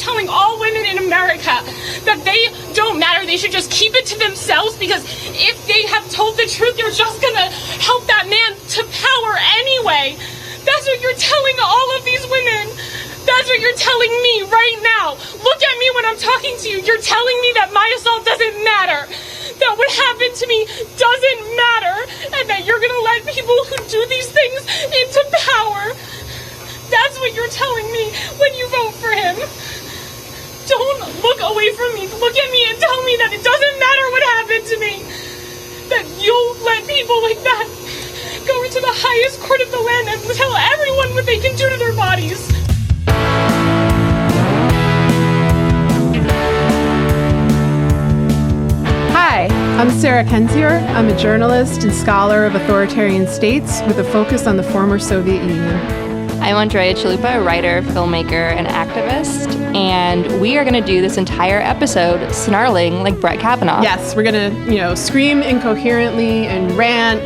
telling all women in America that they don't matter, they should just keep it to themselves, because if they have told the truth, you're just gonna help that man to power anyway. That's what you're telling all of these women. That's what you're telling me right now. Look at me when I'm talking to you. You're telling me that my assault doesn't matter, that what happened to me doesn't matter, and that you're gonna let people who do these things into power. That's what you're telling me when you vote for him. Don't look away from me. Look at me and tell me that it doesn't matter what happened to me, that you'll let people like that go into the highest court of the land and tell everyone what they can do to their bodies. Hi, I'm Sarah Kendzior. I'm a journalist and scholar of authoritarian states with a focus on the former Soviet Union. I'm Andrea, a writer, filmmaker, and activist, and we are going to do this entire episode snarling like Brett Kavanaugh. Yes, we're going to, scream incoherently and rant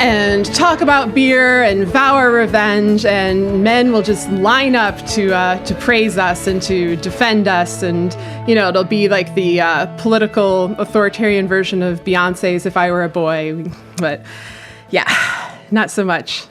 and talk about beer and vow our revenge, and men will just line up to praise us and to defend us, and it'll be like the political authoritarian version of Beyonce's "If I Were a Boy," but yeah, not so much.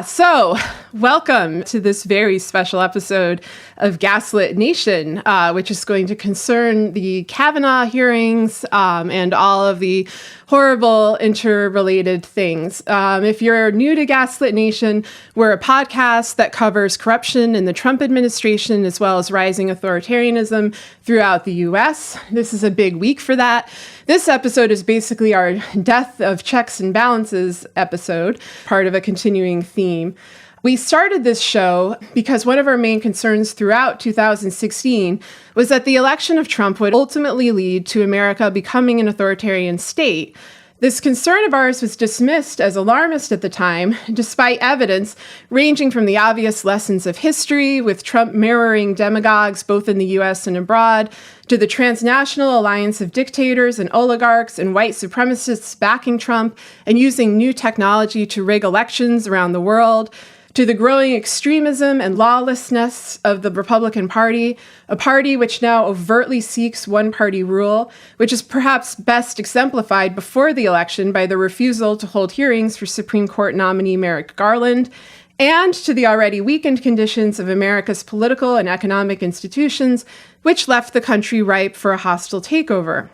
So welcome to this very special episode of Gaslit Nation, which is going to concern the Kavanaugh hearings and all of the horrible interrelated things. If you're new to Gaslit Nation, we're a podcast that covers corruption in the Trump administration as well as rising authoritarianism throughout the U.S. This is a big week for that. This episode is basically our Death of Checks and Balances episode, part of a continuing theme. We started this show because one of our main concerns throughout 2016 was that the election of Trump would ultimately lead to America becoming an authoritarian state. This concern of ours was dismissed as alarmist at the time, despite evidence ranging from the obvious lessons of history, with Trump mirroring demagogues both in the U.S. and abroad, to the transnational alliance of dictators and oligarchs and white supremacists backing Trump and using new technology to rig elections around the world, to the growing extremism and lawlessness of the Republican Party, a party which now overtly seeks one-party rule, which is perhaps best exemplified before the election by the refusal to hold hearings for Supreme Court nominee Merrick Garland, and to the already weakened conditions of America's political and economic institutions, which left the country ripe for a hostile takeover.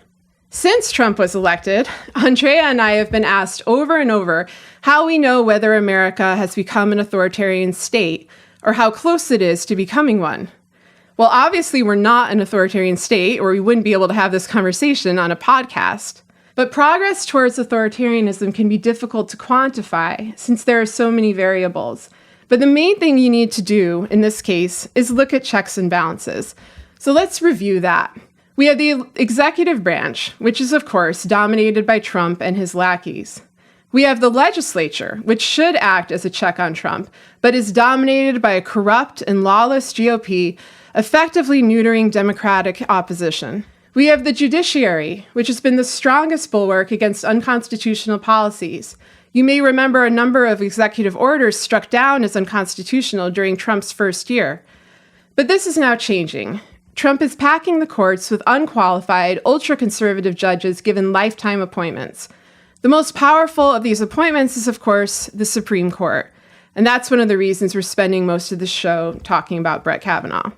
Since Trump was elected, Andrea and I have been asked over and over how we know whether America has become an authoritarian state or how close it is to becoming one. Well, obviously we're not an authoritarian state, or we wouldn't be able to have this conversation on a podcast. But progress towards authoritarianism can be difficult to quantify since there are so many variables. But the main thing you need to do in this case is look at checks and balances. So let's review that. We have the executive branch, which is, of course, dominated by Trump and his lackeys. We have the legislature, which should act as a check on Trump, but is dominated by a corrupt and lawless GOP, effectively neutering Democratic opposition. We have the judiciary, which has been the strongest bulwark against unconstitutional policies. You may remember a number of executive orders struck down as unconstitutional during Trump's first year. But this is now changing. Trump is packing the courts with unqualified, ultra-conservative judges given lifetime appointments. The most powerful of these appointments is, of course, the Supreme Court. And that's one of the reasons we're spending most of the show talking about Brett Kavanaugh.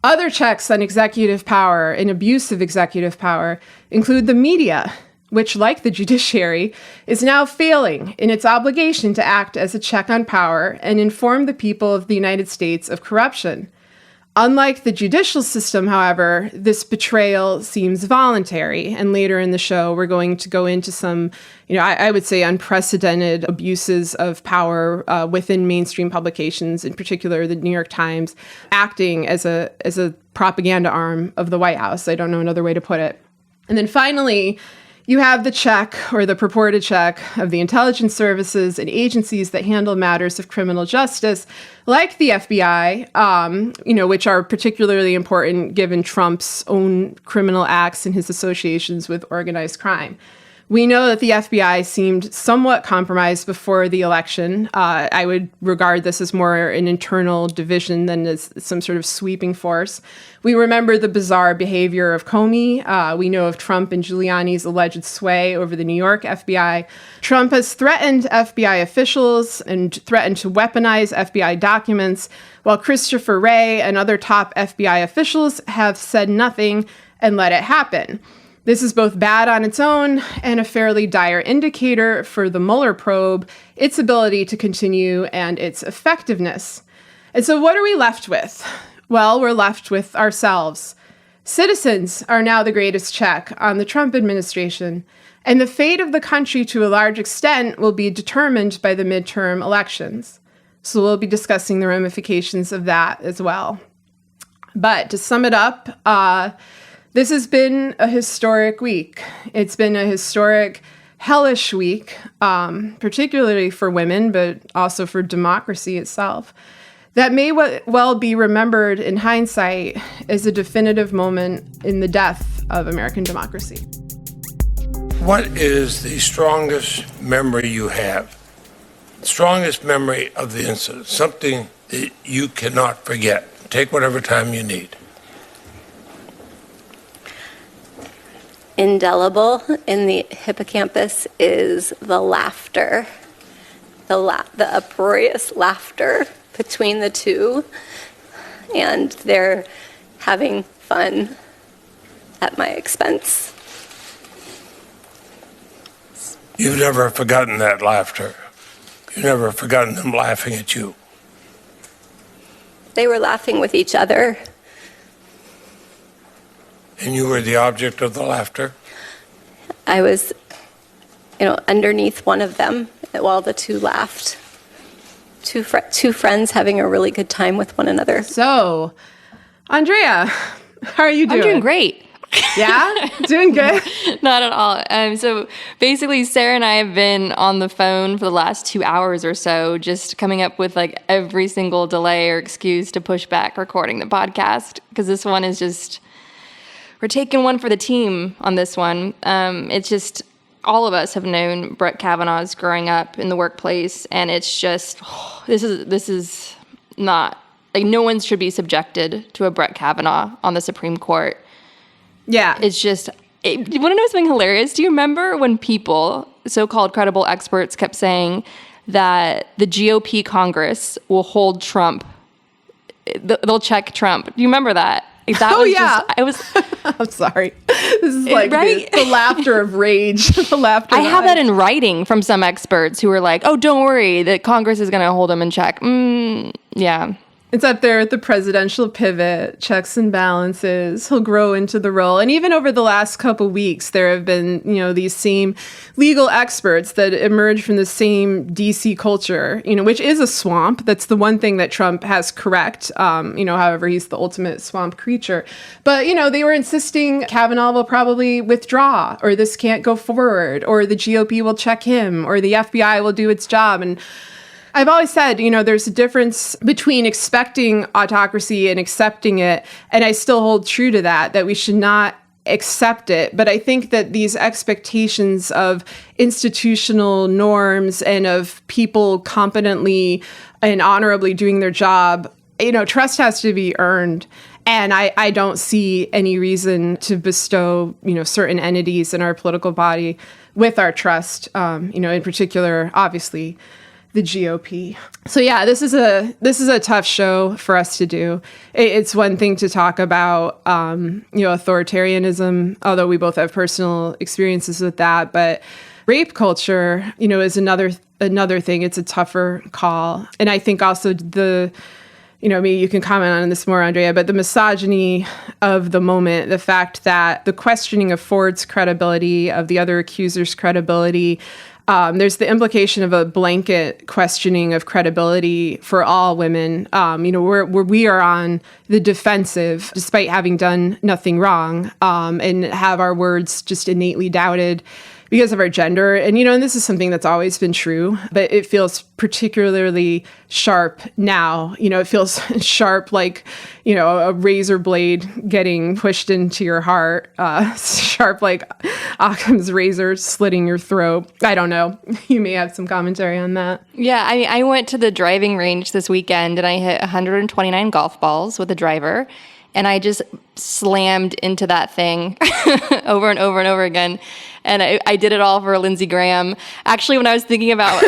Other checks on executive power and abuse of executive power include the media, which, like the judiciary, is now failing in its obligation to act as a check on power and inform the people of the United States of corruption. Unlike the judicial system, however, this betrayal seems voluntary, and later in the show, we're going to go into some, I would say unprecedented abuses of power within mainstream publications, in particular the New York Times, acting as a propaganda arm of the White House. I don't know another way to put it. And then finally, you have the check, or the purported check, of the intelligence services and agencies that handle matters of criminal justice, like the FBI, which are particularly important given Trump's own criminal acts and his associations with organized crime. We know that the FBI seemed somewhat compromised before the election. I would regard this as more an internal division than as some sort of sweeping force. We remember the bizarre behavior of Comey. We know of Trump and Giuliani's alleged sway over the New York FBI. Trump has threatened FBI officials and threatened to weaponize FBI documents, while Christopher Wray and other top FBI officials have said nothing and let it happen. This is both bad on its own and a fairly dire indicator for the Mueller probe, its ability to continue, and its effectiveness. And so what are we left with? Well, we're left with ourselves. Citizens are now the greatest check on the Trump administration, and the fate of the country to a large extent will be determined by the midterm elections. So we'll be discussing the ramifications of that as well. But to sum it up, this has been a historic week. It's been a historic, hellish week, particularly for women, but also for democracy itself, that may well be remembered in hindsight as a definitive moment in the death of American democracy. What is the strongest memory you have? Strongest memory of the incident, something that you cannot forget. Take whatever time you need. Indelible in the hippocampus is the laughter, the uproarious laughter between the two, and they're having fun at my expense. You've never forgotten that laughter. You've never forgotten them laughing at you. They were laughing with each other. And you were the object of the laughter? I was, underneath one of them while the two laughed. Two friends having a really good time with one another. So, Andrea, how are you doing? I'm doing great. Yeah? Doing good? Not at all. So basically, Sarah and I have been on the phone for the last 2 hours or so, just coming up with like every single delay or excuse to push back recording the podcast, because this one is just... We're taking one for the team on this one. It's just, all of us have known Brett Kavanaugh's growing up in the workplace, and it's just, this is not, like, no one should be subjected to a Brett Kavanaugh on the Supreme Court. Yeah. It's just, you want to know something hilarious? Do you remember when people, so-called credible experts, kept saying that the GOP Congress will hold Trump, they'll check Trump? Do you remember that? I'm sorry. This is like right? the laughter of rage. The laughter. I have that in writing from some experts who were like, "Oh, don't worry, that Congress is going to hold him in check." Yeah. It's up there at the presidential pivot, checks and balances. He'll grow into the role. And even over the last couple weeks, there have been, these same legal experts that emerge from the same DC culture, which is a swamp. That's the one thing that Trump has correct. However, he's the ultimate swamp creature. But, they were insisting Kavanaugh will probably withdraw, or this can't go forward, or the GOP will check him, or the FBI will do its job. And I've always said, there's a difference between expecting autocracy and accepting it. And I still hold true to that we should not accept it. But I think that these expectations of institutional norms and of people competently and honorably doing their job, trust has to be earned. And I don't see any reason to bestow, certain entities in our political body with our trust, in particular, obviously, the GOP. So yeah, this is a tough show for us to do. It's one thing to talk about, authoritarianism, although we both have personal experiences with that. But rape culture, is another thing. It's a tougher call. And I think also maybe you can comment on this more, Andrea, but the misogyny of the moment, the fact that the questioning of Ford's credibility, of the other accusers' credibility, there's the implication of a blanket questioning of credibility for all women, where we are on the defensive despite having done nothing wrong, and have our words just innately doubted. because of our gender. And, and this is something that's always been true, but it feels particularly sharp now. It feels sharp like, a razor blade getting pushed into your heart, sharp like Occam's razor slitting your throat. I don't know. You may have some commentary on that. Yeah, I went to the driving range this weekend and I hit 129 golf balls with a driver. And I just slammed into that thing over and over and over again. And I did it all for Lindsey Graham. Actually, when I was thinking about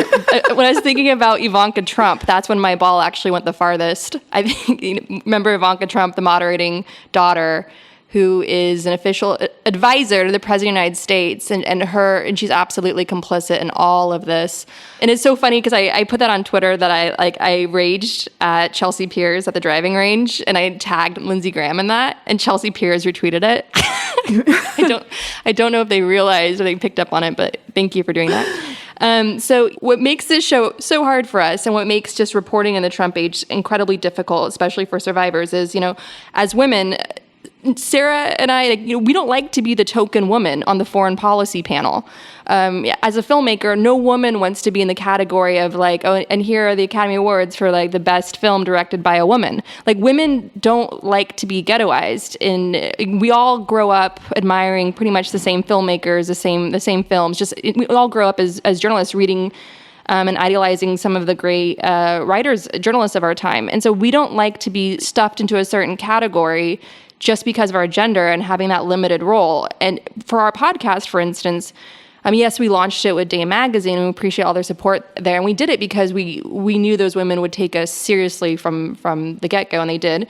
Ivanka Trump, that's when my ball actually went the farthest. I think, remember Ivanka Trump, the moderating daughter, who is an official advisor to the President of the United States, and she's absolutely complicit in all of this. And it's so funny because I put that on Twitter that I raged at Chelsea Piers at the driving range, and I tagged Lindsey Graham in that, and Chelsea Piers retweeted it. I don't know if they realized or they picked up on it, but thank you for doing that. So what makes this show so hard for us, and what makes just reporting in the Trump age incredibly difficult, especially for survivors, is, as women, Sarah and I, we don't like to be the token woman on the foreign policy panel. As a filmmaker, no woman wants to be in the category of and here are the Academy Awards for the best film directed by a woman. Women don't like to be ghettoized, and we all grow up admiring pretty much the same filmmakers, the same films. Just we all grow up as journalists reading and idealizing some of the great journalists of our time. And so we don't like to be stuffed into a certain category just because of our gender and having that limited role. And for our podcast, for instance, yes, we launched it with Dame Magazine, and we appreciate all their support there. And we did it because we knew those women would take us seriously from the get-go, and they did.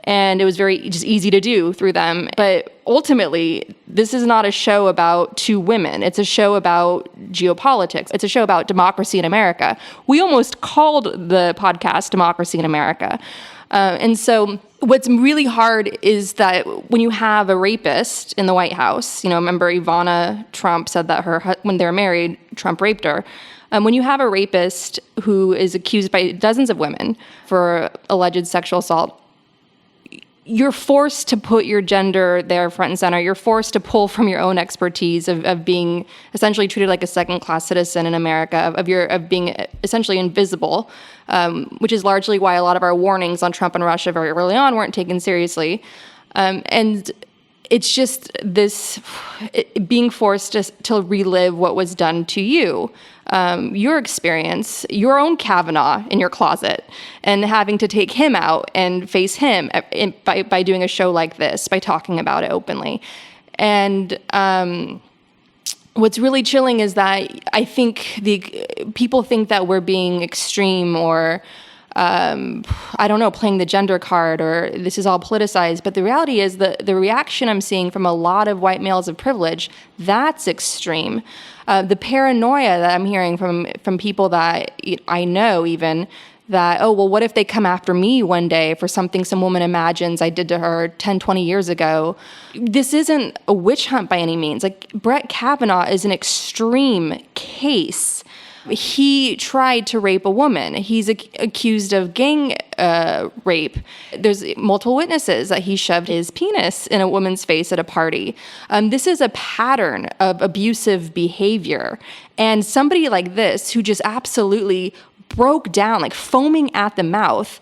And it was very just easy to do through them. But ultimately, this is not a show about two women. It's a show about geopolitics. It's a show about democracy in America. We almost called the podcast Democracy in America. And so what's really hard is that when you have a rapist in the White House, remember Ivana Trump said that when they were married, Trump raped her. When you have a rapist who is accused by dozens of women for alleged sexual assault, you're forced to put your gender there front and center. You're forced to pull from your own expertise of being essentially treated like a second-class citizen in America, of being essentially invisible, which is largely why a lot of our warnings on Trump and Russia very early on weren't taken seriously. And it's just this being forced to relive what was done to you, your experience, your own Kavanaugh in your closet, and having to take him out and face him by doing a show like this, by talking about it openly. And what's really chilling is that I think people think that we're being extreme or playing the gender card, or this is all politicized. But the reality is the reaction I'm seeing from a lot of white males of privilege, that's extreme. The paranoia that I'm hearing from people that I know even, that, what if they come after me one day for something some woman imagines I did to her 10, 20 years ago? This isn't a witch hunt by any means. Brett Kavanaugh is an extreme case. He tried to rape a woman. He's accused of gang rape. There's multiple witnesses that he shoved his penis in a woman's face at a party. This is a pattern of abusive behavior. And somebody like this, who just absolutely broke down, foaming at the mouth,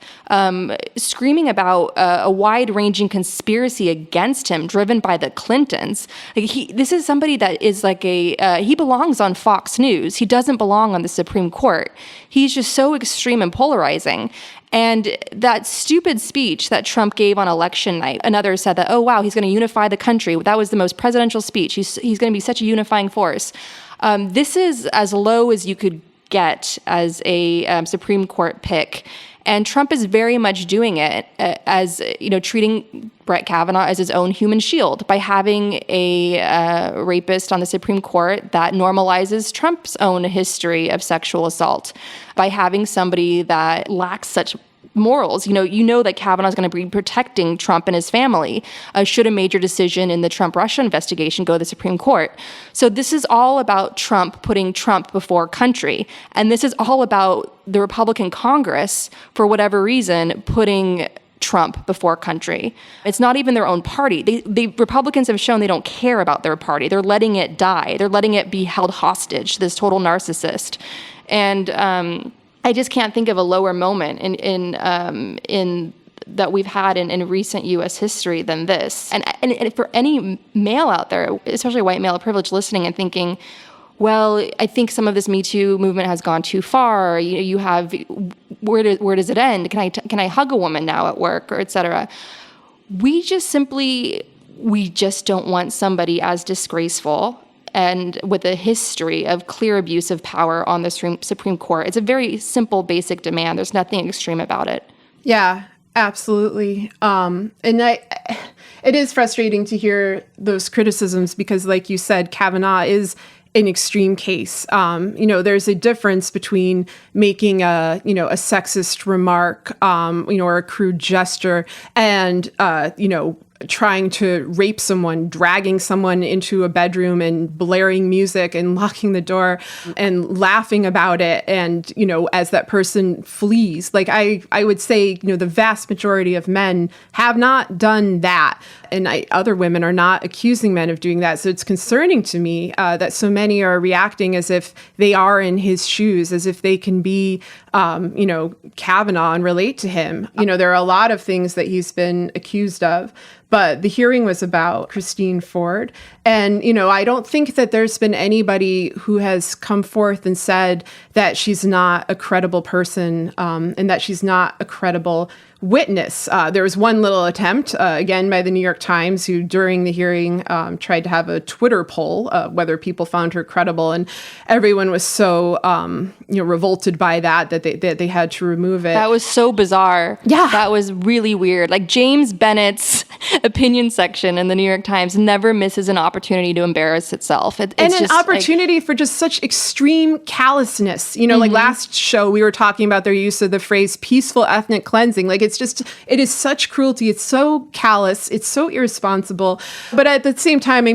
screaming about a wide-ranging conspiracy against him, driven by the Clintons. This is somebody that is he belongs on Fox News. He doesn't belong on the Supreme Court. He's just so extreme and polarizing. And that stupid speech that Trump gave on election night, another said that, he's going to unify the country. That was the most presidential speech. He's going to be such a unifying force. This is as low as you could get as a Supreme Court pick. And Trump is very much doing it as, treating Brett Kavanaugh as his own human shield by having a rapist on the Supreme Court that normalizes Trump's own history of sexual assault, by having somebody that lacks such morals. That Kavanaugh is going to be protecting Trump and his family should a major decision in the Trump-Russia investigation go to the Supreme Court. So this is all about Trump putting Trump before country. And this is all about the Republican Congress, for whatever reason, putting Trump before country. It's not even their own party. The Republicans have shown they don't care about their party. They're letting it die. They're letting it be held hostage, this total narcissist. And I just can't think of a lower moment in that we've had in recent U.S. history than this. And for any male out there, especially white male privilege, listening and thinking, well, I think some of this Me Too movement has gone too far. You have, where does it end? Can I hug a woman now at work, or et cetera? We just don't want somebody as disgraceful and with a history of clear abuse of power on the Supreme Court. It's a very simple, basic demand. There's nothing extreme about it. Yeah, absolutely. And it is frustrating to hear those criticisms because, like you said, Kavanaugh is an extreme case. There's a difference between making a sexist remark, or a crude gesture and, trying to rape someone, dragging someone into a bedroom and blaring music and locking the door and laughing about it. And, as that person flees, like I would say, the vast majority of men have not done that. And other women are not accusing men of doing that. So it's concerning to me that so many are reacting as if they are in his shoes, as if they can be, Kavanaugh and relate to him. There are a lot of things that he's been accused of. But the hearing was about Christine Ford. And, I don't think that there's been anybody who has come forth and said that she's not a credible person and that she's not a credible witness. There was one little attempt, again, by the New York Times, who during the hearing tried to have a Twitter poll whether people found her credible. And everyone was so, revolted by that they had to remove it. That was so bizarre. Yeah. That was really weird. Like James Bennett's opinion section in the New York Times never misses an opportunity to embarrass itself. It's and an just, opportunity for just such extreme callousness. Like last show, we were talking about their use of the phrase peaceful ethnic cleansing. Like it is such cruelty. It's so callous. It's so irresponsible. But at the same time,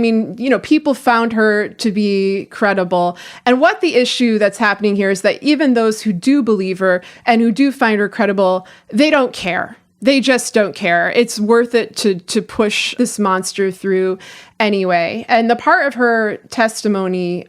people found her to be credible. And what the issue that's happening here is that even those who do believe her and who do find her credible, they don't care. They just don't care. It's worth it to push this monster through anyway. And the part of her testimony,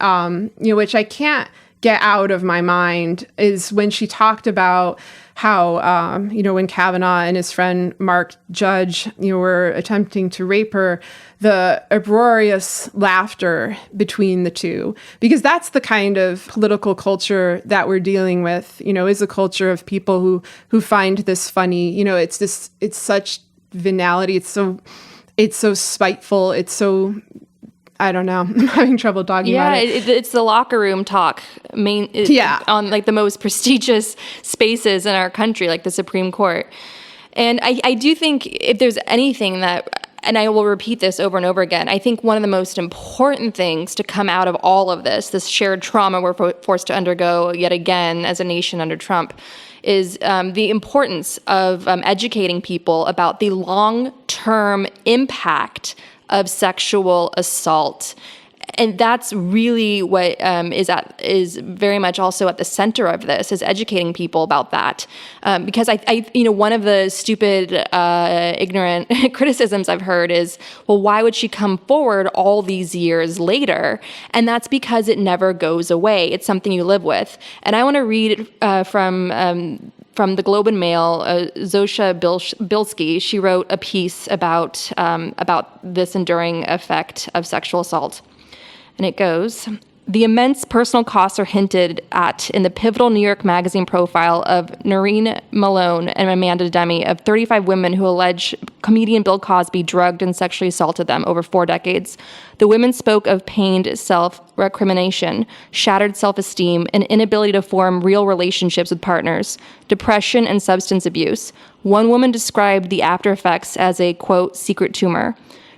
which I can't get out of my mind, is when she talked about how, when Kavanaugh and his friend Mark Judge, were attempting to rape her, the uproarious laughter between the two, because that's the kind of political culture that we're dealing with, is a culture of people who find this funny. It's such venality. It's so spiteful. It's so, I don't know. I'm having trouble talking about it. It's the locker room talk on like the most prestigious spaces in our country, like the Supreme Court. And I do think if there's anything that, and I will repeat this over and over again, I think one of the most important things to come out of all of this shared trauma we're forced to undergo yet again as a nation under Trump, is the importance of educating people about the long-term impact of sexual assault. And that's really what is very much also at the center of this, is educating people about that. Because I one of the stupid, ignorant criticisms I've heard is, well, why would she come forward all these years later? And that's because it never goes away. It's something you live with. And I want to read from the Globe and Mail, Zosha Bilski. She wrote a piece about this enduring effect of sexual assault. And it goes, the immense personal costs are hinted at in the pivotal New York Magazine profile of Noreen Malone and Amanda Demi of 35 women who allege comedian Bill Cosby drugged and sexually assaulted them over 4 decades. The women spoke of pained self-recrimination, shattered self-esteem, and inability to form real relationships with partners, depression, and substance abuse. One woman described the after effects as a, quote, secret tumor.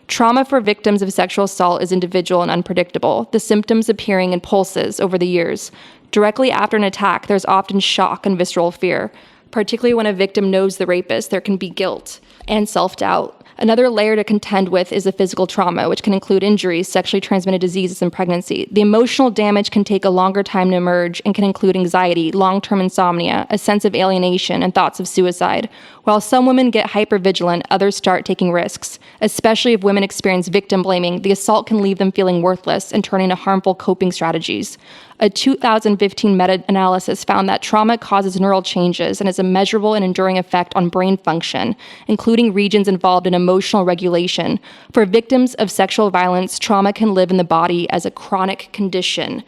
Trauma for victims of sexual assault is individual and unpredictable, the symptoms appearing in pulses over the years. Directly after an attack, there's often shock and visceral fear. Particularly when a victim knows the rapist, there can be guilt and self-doubt. Another layer to contend with is the physical trauma, which can include injuries, sexually transmitted diseases, and pregnancy. The emotional damage can take a longer time to emerge and can include anxiety, long-term insomnia, a sense of alienation, and thoughts of suicide. While some women get hypervigilant, others start taking risks. Especially if women experience victim blaming, the assault can leave them feeling worthless and turn into harmful coping strategies. A 2015 meta-analysis found that trauma causes neural changes and has a measurable and enduring effect on brain function, including regions involved in emotional regulation. For victims of sexual violence, trauma can live in the body as a chronic condition.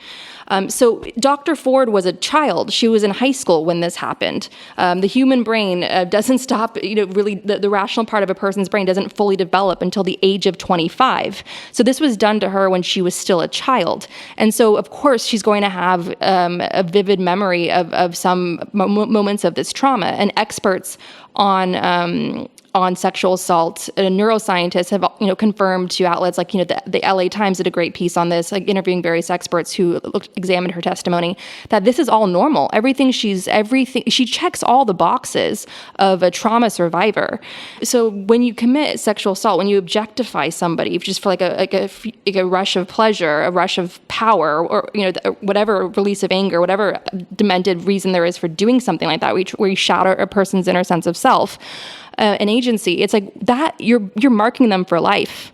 So Dr. Ford was a child. She was in high school when this happened. The human brain doesn't stop, really the rational part of a person's brain doesn't fully develop until the age of 25. So this was done to her when she was still a child. And so, of course, she's going to have a vivid memory of some moments of this trauma. And experts on sexual assault, neuroscientists have confirmed to outlets like the LA Times did a great piece on this, like interviewing various experts who examined her testimony, that this is all normal. She checks all the boxes of a trauma survivor. So when you commit sexual assault, when you objectify somebody just for like a rush of pleasure, a rush of power, or whatever release of anger, whatever demented reason there is for doing something like that, where you shatter a person's inner sense of self, an agency, it's like that you're marking them for life.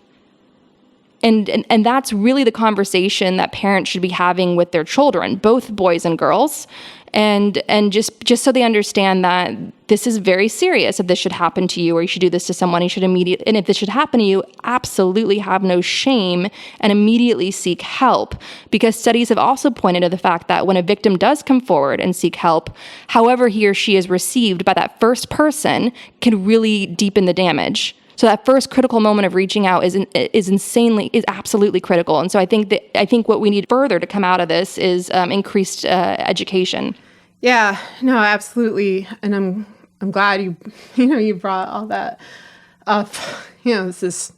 And that's really the conversation that parents should be having with their children, both boys and girls, and just so they understand that this is very serious. If this should happen to you, or you should do this to someone, and if this should happen to you, absolutely have no shame and immediately seek help. Because studies have also pointed to the fact that when a victim does come forward and seek help, however he or she is received by that first person can really deepen the damage. So that first critical moment of reaching out is absolutely critical. And so I think what we need further to come out of this is increased education. Yeah, no, absolutely. And I'm glad you brought all that up. This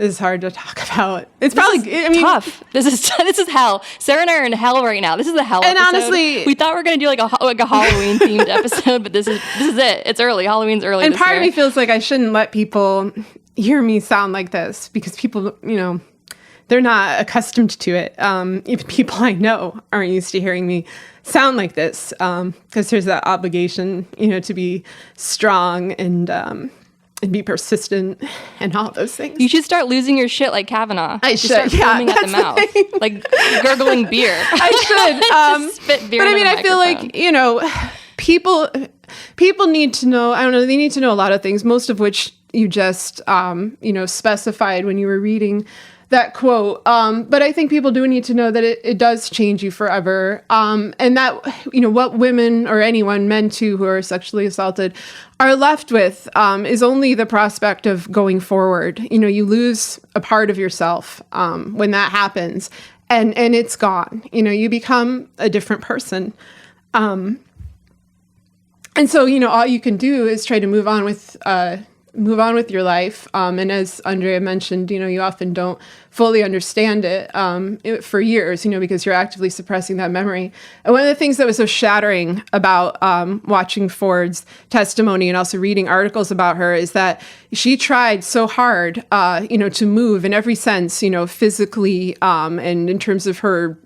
is hard to talk about. It's probably tough. This is hell. Sarah and I are in hell right now. This is a hell episode. And honestly, we thought we were going to do like a Halloween themed episode, but this is it. It's early. Halloween's early. And part of me feels like I shouldn't let people hear me sound like this, because people, they're not accustomed to it. Even people I know aren't used to hearing me sound like this, because there's that obligation, to be strong and be persistent and all those things. You should start losing your shit like Kavanaugh. I should. Start foaming at the mouth, like gurgling beer. I should. Just spit beer. But into I feel like people need to know. I don't know. They need to know a lot of things, most of which you just specified when you were reading that quote. But I think people do need to know that it does change you forever. And that, what women or anyone, men too, who are sexually assaulted are left with is only the prospect of going forward. You lose a part of yourself when that happens, and it's gone. You become a different person. And so, all you can do is try to move on with your life. And as Andrea mentioned, you often don't fully understand it for years, because you're actively suppressing that memory. And one of the things that was so shattering about watching Ford's testimony and also reading articles about her is that she tried so hard, to move in every sense, physically, and in terms of her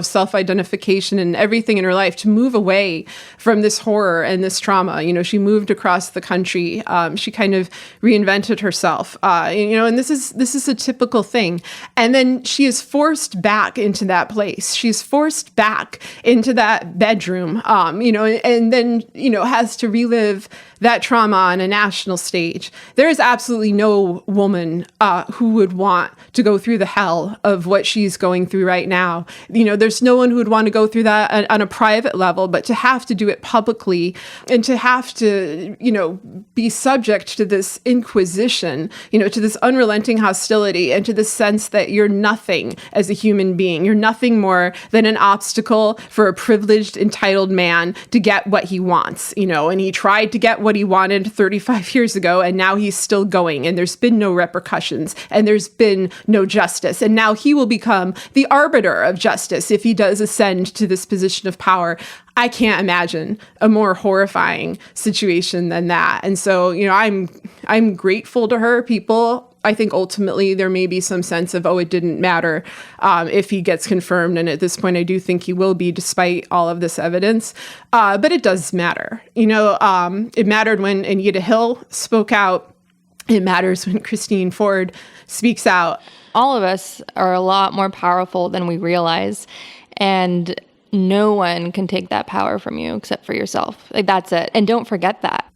self-identification and everything in her life, to move away from this horror and this trauma. She moved across the country. She kind of reinvented herself, and this is a typical thing. And then she is forced back into that place. She's forced back into that bedroom, and then, has to relive that trauma on a national stage. There is absolutely no woman who would want to go through the hell of what she's going through right now. There's no one who would want to go through that on a private level, but to have to do it publicly and to have to, be subject to this inquisition, to this unrelenting hostility and to the sense that you're nothing as a human being. You're nothing more than an obstacle for a privileged, entitled man to get what he wants, and he tried to get what he wanted 35 years ago, and now he's still going, and there's been no repercussions, and there's been no justice, and now he will become the arbiter of justice. justice, if he does ascend to this position of power, I can't imagine a more horrifying situation than that. And so, I'm grateful to her. People, I think ultimately there may be some sense of, it didn't matter if he gets confirmed. And at this point, I do think he will be, despite all of this evidence. But it does matter. It mattered when Anita Hill spoke out. It matters when Christine Ford speaks out. All of us are a lot more powerful than we realize. And no one can take that power from you except for yourself. That's it. And don't forget that.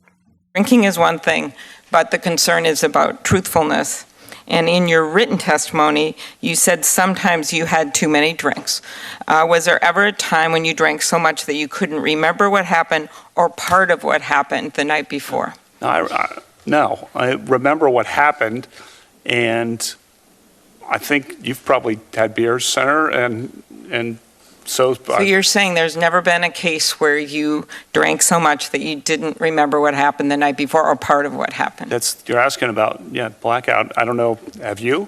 Drinking is one thing, but the concern is about truthfulness. And in your written testimony, you said sometimes you had too many drinks. Was there ever a time when you drank so much that you couldn't remember what happened or part of what happened the night before? No, I remember what happened, and I think you've probably had beers, Senator, and so you're saying there's never been a case where you drank so much that you didn't remember what happened the night before or part of what happened? You're asking about, blackout. I don't know. Have you?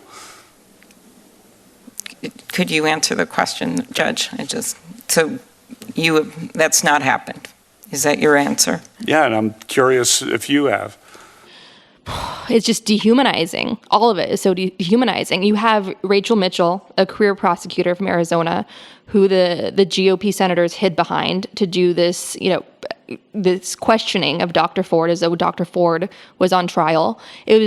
Could you answer the question, Judge? That's not happened. Is that your answer? Yeah, and I'm curious if you have. It's just dehumanizing. All of it is so dehumanizing. You have Rachel Mitchell, a career prosecutor from Arizona, who the GOP senators hid behind to do this, this questioning of Dr. Ford as though Dr. Ford was on trial. It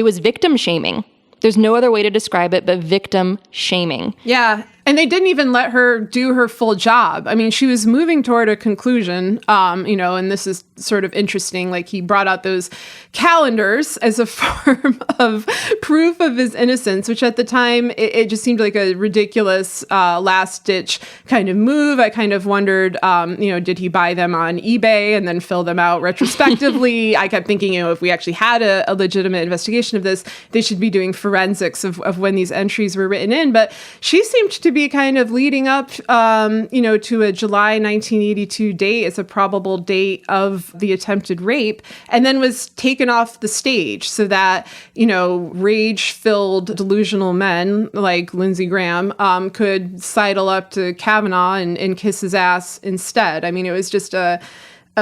was victim shaming. There's no other way to describe it but victim shaming. Yeah. And they didn't even let her do her full job. I mean, she was moving toward a conclusion, and this is sort of interesting. Like, he brought out those calendars as a form of proof of his innocence, which at the time, it just seemed like a ridiculous last-ditch kind of move. I kind of wondered, did he buy them on eBay and then fill them out retrospectively? I kept thinking, if we actually had a legitimate investigation of this, they should be doing forensics of when these entries were written in. But she seemed to be kind of leading up, to a July 1982 date as a probable date of the attempted rape, and then was taken off the stage so that, rage-filled delusional men like Lindsey Graham could sidle up to Kavanaugh and kiss his ass instead. I mean, it was just a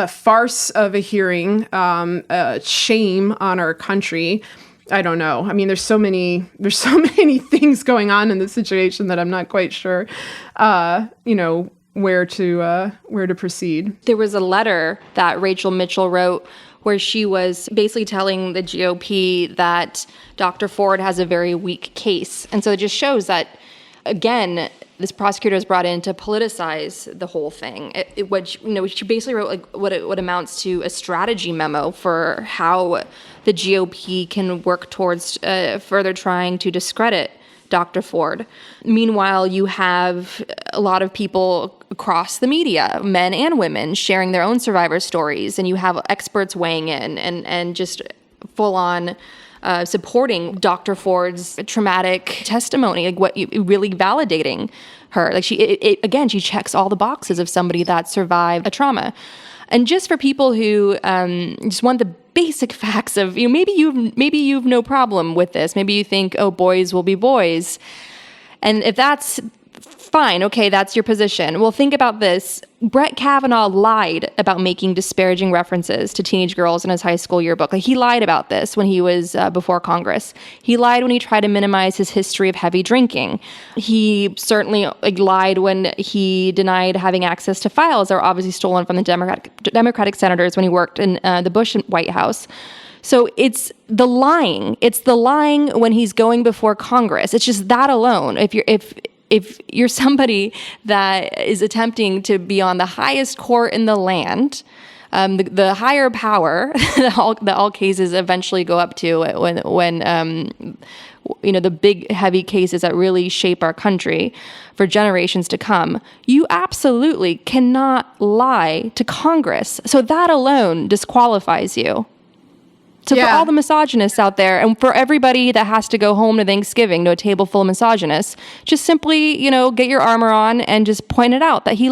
farce of a hearing, a shame on our country. I don't know. I mean, there's so many things going on in this situation that I'm not quite sure, where to proceed. There was a letter that Rachel Mitchell wrote where she was basically telling the GOP that Dr. Ford has a very weak case. And so it just shows that, again, this prosecutor is brought in to politicize the whole thing. She basically wrote what amounts to a strategy memo for how the GOP can work towards further trying to discredit Dr. Ford. Meanwhile, you have a lot of people across the media, men and women, sharing their own survivor stories, and you have experts weighing in and just full on supporting Dr. Ford's traumatic testimony, really validating her. She checks all the boxes of somebody that survived a trauma. And just for people who just want the basic facts of, maybe you've no problem with this. Maybe you think, boys will be boys. And if that's fine, okay, that's your position. Well, think about this. Brett Kavanaugh lied about making disparaging references to teenage girls in his high school yearbook. He lied about this when he was before Congress. He lied when he tried to minimize his history of heavy drinking. He certainly lied when he denied having access to files that were obviously stolen from the Democratic senators when he worked in the Bush White House. So it's the lying. It's the lying when he's going before Congress. It's just that alone. If you're somebody that is attempting to be on the highest court in the land, the higher power that all cases eventually go up to when the big heavy cases that really shape our country for generations to come, you absolutely cannot lie to Congress. So that alone disqualifies you. So for all the misogynists out there, and for everybody that has to go home to Thanksgiving to a table full of misogynists, just simply, get your armor on and just point it out that he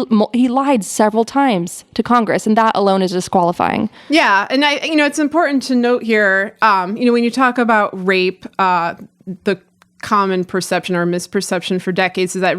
lied several times to Congress, and that alone is disqualifying. Yeah, and it's important to note here, when you talk about rape, the common perception or misperception for decades is that,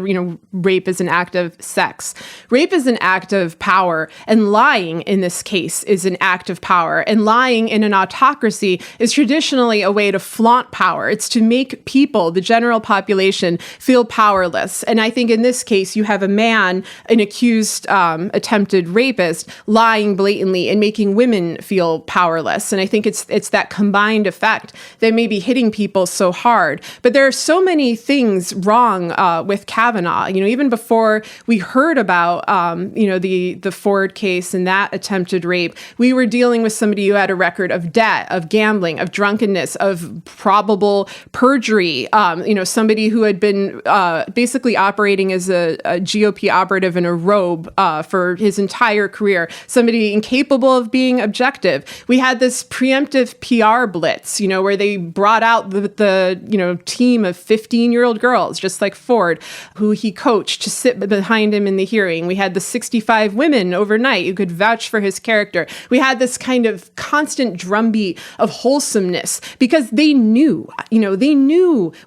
rape is an act of sex. Rape is an act of power, and lying in this case is an act of power. And lying in an autocracy is traditionally a way to flaunt power. It's to make people, the general population, feel powerless. And I think in this case, you have a man, an accused attempted rapist, lying blatantly and making women feel powerless. And I think it's that combined effect that may be hitting people so hard. But there are so many things wrong with Kavanaugh. Even before we heard about, the Ford case and that attempted rape, we were dealing with somebody who had a record of debt, of gambling, of drunkenness, of probable perjury. Somebody who had been basically operating as a GOP operative in a robe for his entire career. Somebody incapable of being objective. We had this preemptive PR blitz, where they brought out the team of 15-year-old girls, just like Ford, who he coached to sit behind him in the hearing. We had the 65 women overnight who could vouch for his character. We had this kind of constant drumbeat of wholesomeness because they knew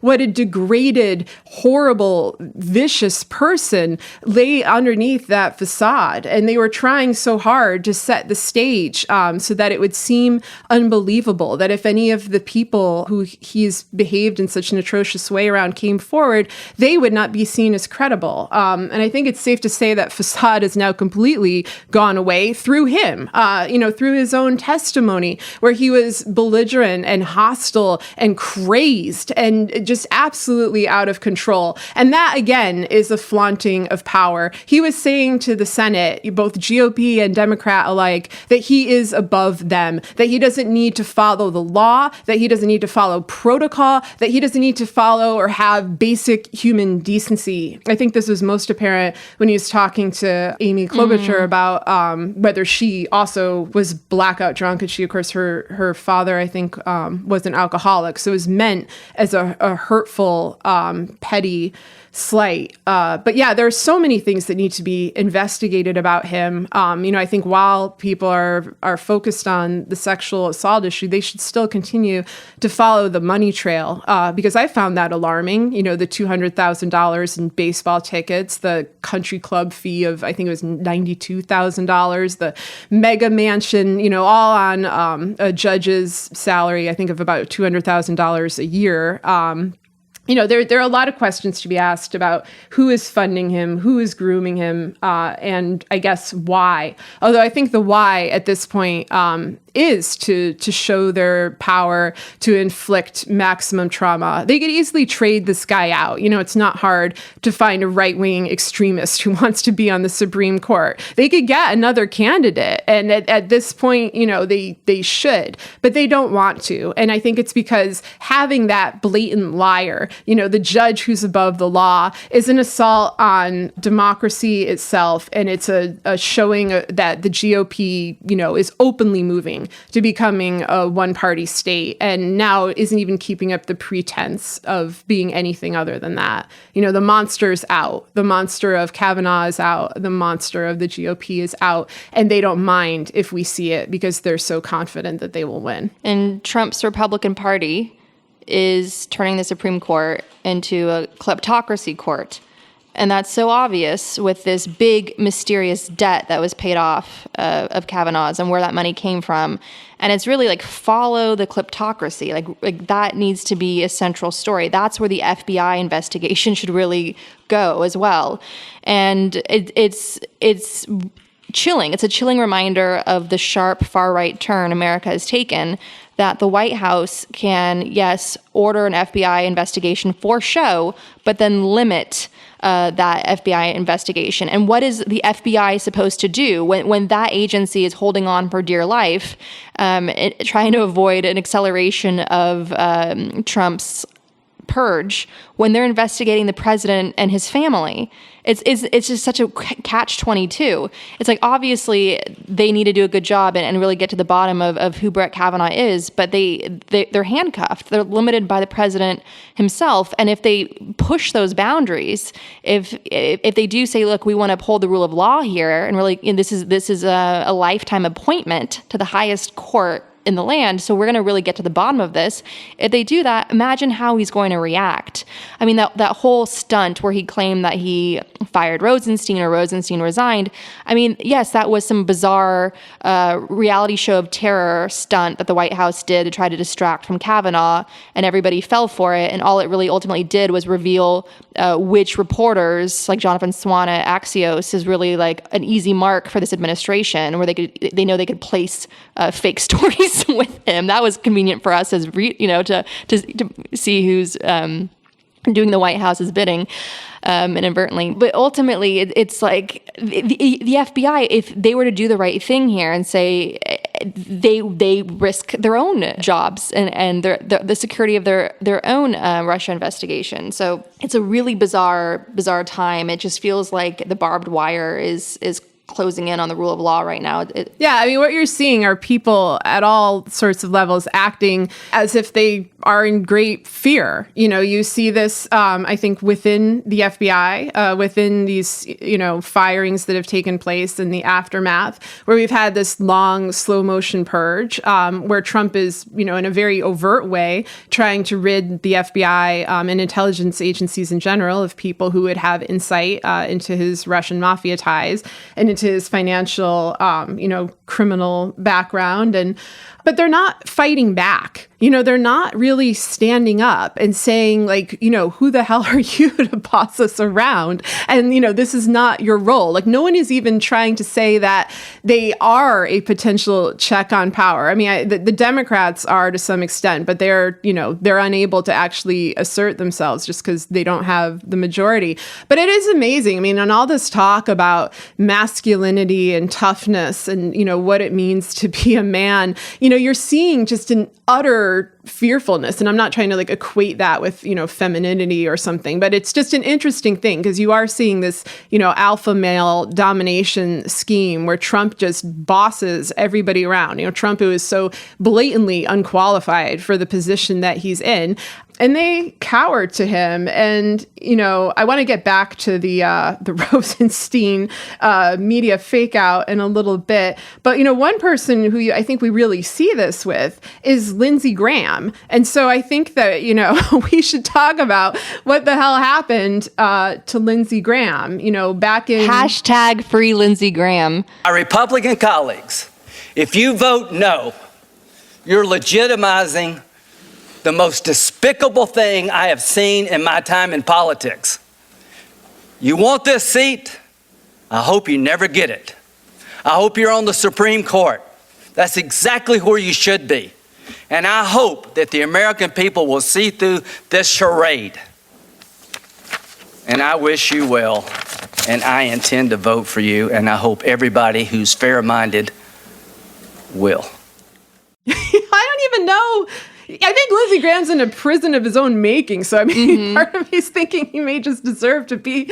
what a degraded, horrible, vicious person lay underneath that facade. And they were trying so hard to set the stage so that it would seem unbelievable, that if any of the people who he's behaved in such an atrocious way around came forward, they would not be seen as credible. And I think it's safe to say that facade has now completely gone away through him, through his own testimony, where he was belligerent and hostile and crazed and just absolutely out of control. And that, again, is a flaunting of power. He was saying to the Senate, both GOP and Democrat alike, that he is above them, that he doesn't need to follow the law, that he doesn't need to follow protocol, that he doesn't need to follow or have basic human decency. I think this was most apparent when he was talking to Amy Klobuchar about whether she also was blackout drunk. And she, of course, her father, I think, was an alcoholic. So it was meant as a hurtful, petty slight. But yeah, there are so many things that need to be investigated about him. I think while people are focused on the sexual assault issue, they should still continue to follow the money trail, because I found that alarming. The $200,000 in baseball tickets, the country club fee of, I think it was $92,000, the mega mansion, all on a judge's salary, I think of about $200,000 a year. There are a lot of questions to be asked about who is funding him, who is grooming him, and I guess why. Although I think the why at this point is to show their power, to inflict maximum trauma. They could easily trade this guy out. It's not hard to find a right-wing extremist who wants to be on the Supreme Court. They could get another candidate, and at this point, they should, but they don't want to. And I think it's because having that blatant liar, the judge who's above the law, is an assault on democracy itself, and it's a showing that the GOP, is openly moving to becoming a one-party state, and now isn't even keeping up the pretense of being anything other than that. The monster's out. The monster of Kavanaugh is out. The monster of the GOP is out, and they don't mind if we see it because they're so confident that they will win. And Trump's Republican Party is turning the Supreme Court into a kleptocracy court. And that's so obvious with this big, mysterious debt that was paid off of Kavanaugh's and where that money came from. And it's really follow the kleptocracy. Like that needs to be a central story. That's where the FBI investigation should really go as well. And it's chilling. It's a chilling reminder of the sharp far-right turn America has taken, that the White House can, yes, order an FBI investigation for show, but then limit that FBI investigation. And what is the FBI supposed to do when that agency is holding on for dear life, trying to avoid an acceleration of Trump's purge when they're investigating the president and his family? It's just such a catch-22. It's obviously they need to do a good job and really get to the bottom of who Brett Kavanaugh is, but they're handcuffed. They're limited by the president himself. And if they push those boundaries, if they do say, look, we want to uphold the rule of law here, and really, this is a lifetime appointment to the highest court in the land. So we're going to really get to the bottom of this. If they do that, imagine how he's going to react. I mean, that whole stunt where he claimed that he fired Rosenstein or Rosenstein resigned. I mean, yes, that was some bizarre reality show of terror stunt that the White House did to try to distract from Kavanaugh, and everybody fell for it. And all it really ultimately did was reveal which reporters, like Jonathan Swan at Axios, is really like an easy mark for this administration, where they know they could place fake stories with him. That was convenient for us as to see who's doing the White House's bidding inadvertently. But ultimately, it's like the FBI, if they were to do the right thing here and say they risk their own jobs and the security of their own Russia investigation. So it's a really bizarre time. It just feels like the barbed wire is closing in on the rule of law right now. Yeah, I mean, what you're seeing are people at all sorts of levels acting as if they are in great fear. You see this, I think, within the FBI, within these, firings that have taken place in the aftermath, where we've had this long, slow motion purge, where Trump is, in a very overt way, trying to rid the FBI and intelligence agencies in general of people who would have insight into his Russian mafia ties and into his financial, criminal background. But they're not fighting back. They're not really standing up and saying, like, who the hell are you to boss us around? And, this is not your role. Like, no one is even trying to say that they are a potential check on power. I mean, the Democrats are to some extent, but they're unable to actually assert themselves just because they don't have the majority. But it is amazing. I mean, on all this talk about masculinity and toughness and, what it means to be a man, you're seeing just an utter fearfulness. And I'm not trying to equate that with, femininity or something, but it's just an interesting thing because you are seeing this, alpha male domination scheme where Trump just bosses everybody around. Trump, who is so blatantly unqualified for the position that he's in. And they cower to him. And, I want to get back to the Rosenstein media fake out in a little bit. But, one person who I think we really see this with is Lindsey Graham. And so I think that, we should talk about what the hell happened to Lindsey Graham, back in... Hashtag free Lindsey Graham. Our Republican colleagues, if you vote no, you're legitimizing the most despicable thing I have seen in my time in politics. You want this seat? I hope you never get it. I hope you're on the Supreme Court. That's exactly where you should be. And I hope that the American people will see through this charade. And I wish you well, and I intend to vote for you, and I hope everybody who's fair-minded will. I don't even know. I think Lindsey Graham's in a prison of his own making. So, I mean, part of me is thinking he may just deserve to be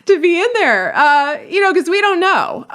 in there, because we don't know.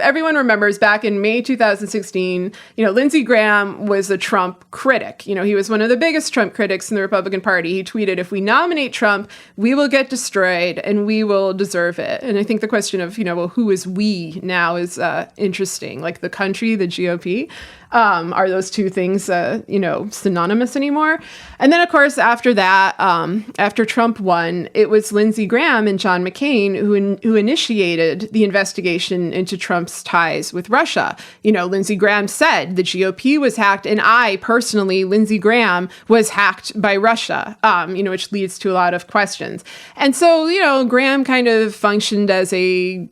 Everyone remembers back in May 2016, Lindsey Graham was a Trump critic. He was one of the biggest Trump critics in the Republican Party. He tweeted, if we nominate Trump, we will get destroyed and we will deserve it. And I think the question of, who is we now is interesting, like the country, the GOP. Are those two things, synonymous anymore? And then, of course, after that, after Trump won, it was Lindsey Graham and John McCain who initiated the investigation into Trump's ties with Russia. Lindsey Graham said the GOP was hacked, and I personally, Lindsey Graham, was hacked by Russia, which leads to a lot of questions. And so, Graham kind of functioned as a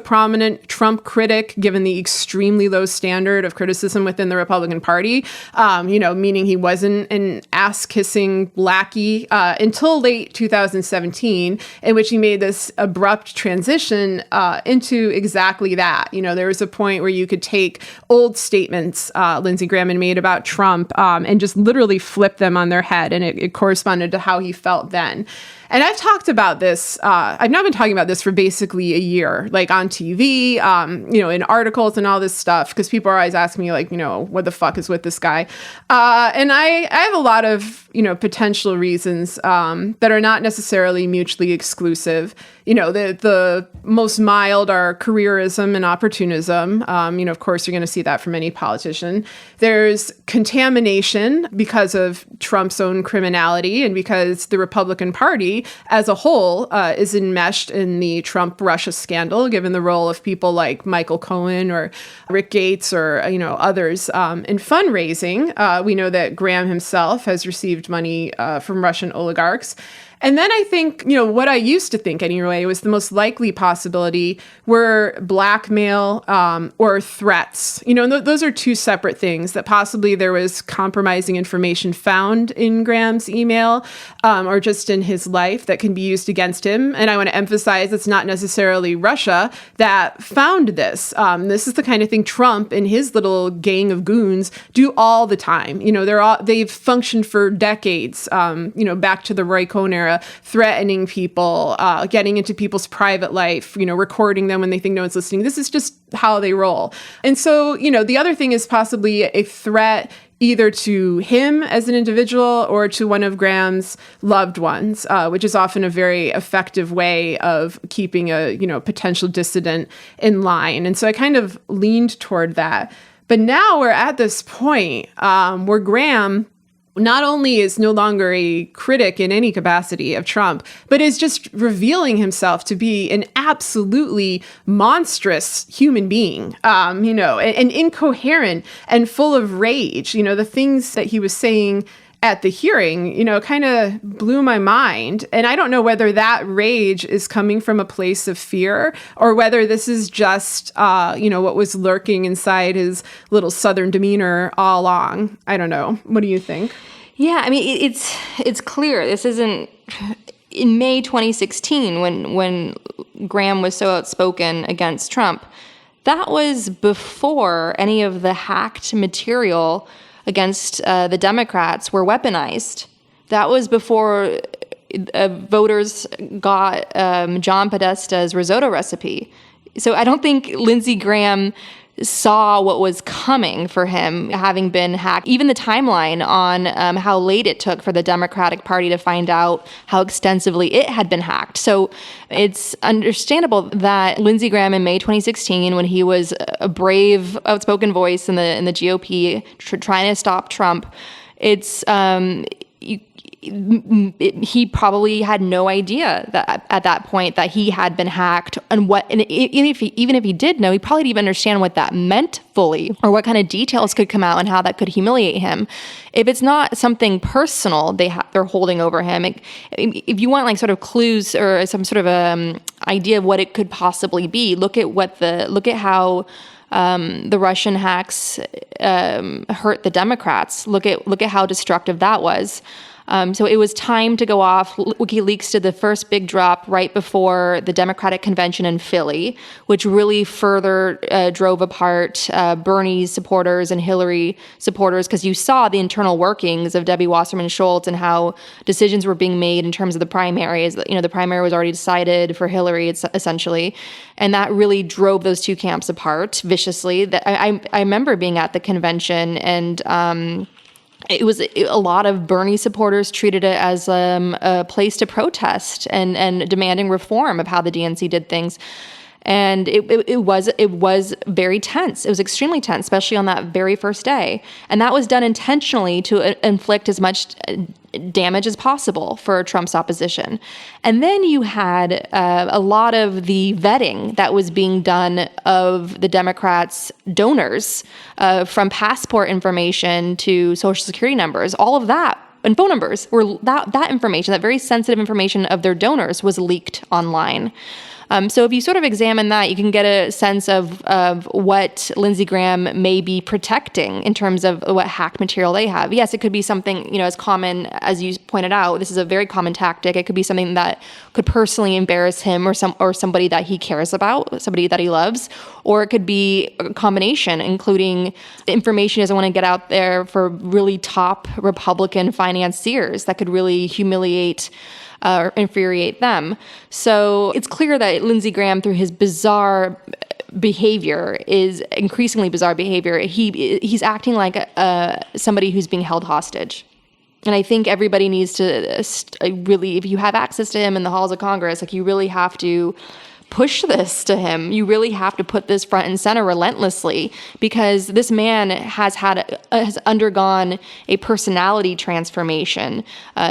prominent Trump critic, given the extremely low standard of criticism within the Republican Party, meaning he wasn't an ass-kissing lackey until late 2017, in which he made this abrupt transition into exactly that. There was a point where you could take old statements Lindsey Graham had made about Trump and just literally flip them on their head, and it corresponded to how he felt then. And I've talked about this, I've now been talking about this for basically a year, like on TV, in articles and all this stuff, because people are always asking me, like, what the fuck is with this guy. And I have a lot of, potential reasons that are not necessarily mutually exclusive. The most mild are careerism and opportunism. Of course, you're going to see that from any politician. There's contamination because of Trump's own criminality and because the Republican Party as a whole is enmeshed in the Trump-Russia scandal, given the role of people like Michael Cohen or Rick Gates or, others in fundraising. We know that Graham himself has received money from Russian oligarchs. And then I think, what I used to think anyway was the most likely possibility were blackmail or threats. Those are two separate things, that possibly there was compromising information found in Graham's email or just in his life that can be used against him. And I want to emphasize it's not necessarily Russia that found this. This is the kind of thing Trump and his little gang of goons do all the time. They've functioned for decades, back to the Roy Cohn era, threatening people, getting into people's private life, recording them when they think no one's listening. This is just how they roll. And so, the other thing is possibly a threat either to him as an individual or to one of Graham's loved ones, which is often a very effective way of keeping a, potential dissident in line. And so I kind of leaned toward that. But now we're at this point where Graham not only is no longer a critic in any capacity of Trump, but is just revealing himself to be an absolutely monstrous human being, and incoherent and full of rage. The things that he was saying at the hearing, kind of blew my mind. And I don't know whether that rage is coming from a place of fear or whether this is just, what was lurking inside his little Southern demeanor all along. I don't know. What do you think? Yeah, I mean, it's clear. This isn't in May 2016 when Graham was so outspoken against Trump. That was before any of the hacked material against the Democrats were weaponized. That was before voters got John Podesta's risotto recipe. So I don't think Lindsey Graham saw what was coming for him having been hacked. Even the timeline on how late it took for the Democratic Party to find out how extensively it had been hacked. So it's understandable that Lindsey Graham in May 2016, when he was a brave, outspoken voice in the GOP trying to stop Trump, he probably had no idea that at that point that he had been hacked, and even if he did know, he probably didn't even understand what that meant fully, or what kind of details could come out and how that could humiliate him. If it's not something personal they're holding over him, if you want like sort of clues or some sort of idea of what it could possibly be, look at how the Russian hacks hurt the Democrats. Look at how destructive that was. So it was time to go off. WikiLeaks did the first big drop right before the Democratic convention in Philly, which really further drove apart Bernie's supporters and Hillary supporters, because you saw the internal workings of Debbie Wasserman Schultz and how decisions were being made in terms of the primaries. The primary was already decided for Hillary, essentially. And that really drove those two camps apart viciously. I remember being at the convention, and it was a lot of Bernie supporters treated it as a place to protest and demanding reform of how the DNC did things. And it was very tense. It was extremely tense, especially on that very first day. And that was done intentionally to inflict as much damage as possible for Trump's opposition. And then you had a lot of the vetting that was being done of the Democrats' donors, from passport information to Social Security numbers. All of that and phone numbers were that information, that very sensitive information of their donors, was leaked online. So if you sort of examine that, you can get a sense of what Lindsey Graham may be protecting in terms of what hacked material they have. Yes, it could be something, as common as you pointed out. This is a very common tactic. It could be something that could personally embarrass him or somebody that he cares about, somebody that he loves, or it could be a combination, including information he doesn't want to get out there for really top Republican financiers that could really humiliate or infuriate them. So it's clear that Lindsey Graham, through his bizarre behavior is increasingly bizarre behavior. He's acting like somebody who's being held hostage. And I think everybody needs to really, if you have access to him in the halls of Congress, like, you really have to push this to him. You really have to put this front and center relentlessly, because this man has undergone a personality transformation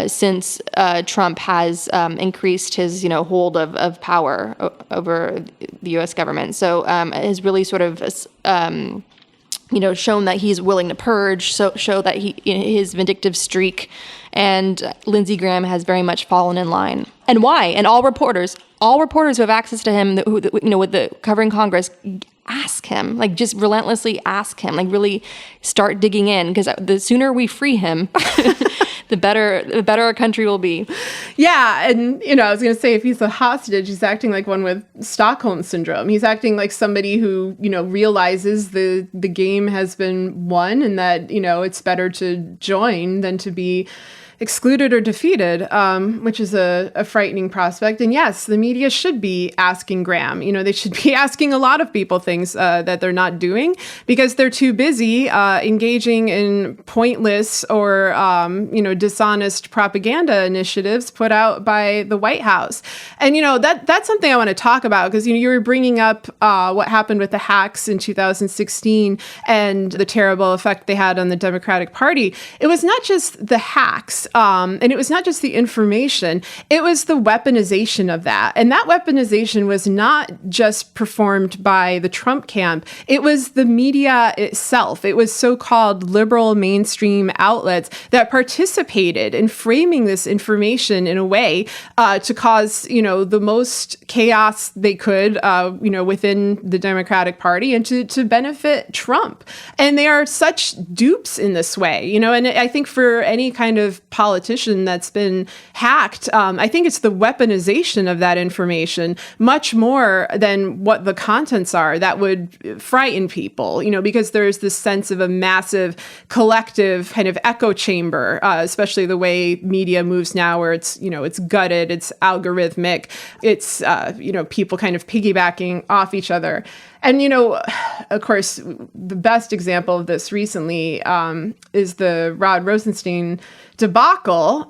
since Trump has increased his hold of power over the U.S. government. So has really sort of shown that he's willing to purge, show that his vindictive streak, and Lindsey Graham has very much fallen in line. And why? And all reporters who have access to him, with the covering Congress, ask him, like, just relentlessly ask him, like, really start digging in, because the sooner we free him, the better our country will be. Yeah, and I was going to say, if he's a hostage, he's acting like one with Stockholm syndrome. He's acting like somebody who realizes the game has been won, and that it's better to join than to be excluded or defeated, which is a frightening prospect. And yes, the media should be asking Graham. They should be asking a lot of people things that they're not doing, because they're too busy engaging in pointless or dishonest propaganda initiatives put out by the White House. And that's something I want to talk about, because you were bringing up what happened with the hacks in 2016 and the terrible effect they had on the Democratic Party. It was not just the hacks. And it was not just the information, it was the weaponization of that. And that weaponization was not just performed by the Trump camp. It was the media itself. It was so-called liberal mainstream outlets that participated in framing this information in a way to cause, the most chaos they could, within the Democratic Party, and to benefit Trump. And they are such dupes in this way, and I think for any kind of politician that's been hacked, I think it's the weaponization of that information much more than what the contents are that would frighten people, because there's this sense of a massive collective kind of echo chamber, especially the way media moves now, where it's, it's gutted, it's algorithmic, it's, people kind of piggybacking off each other. And, of course, the best example of this recently is the Rod Rosenstein debacle,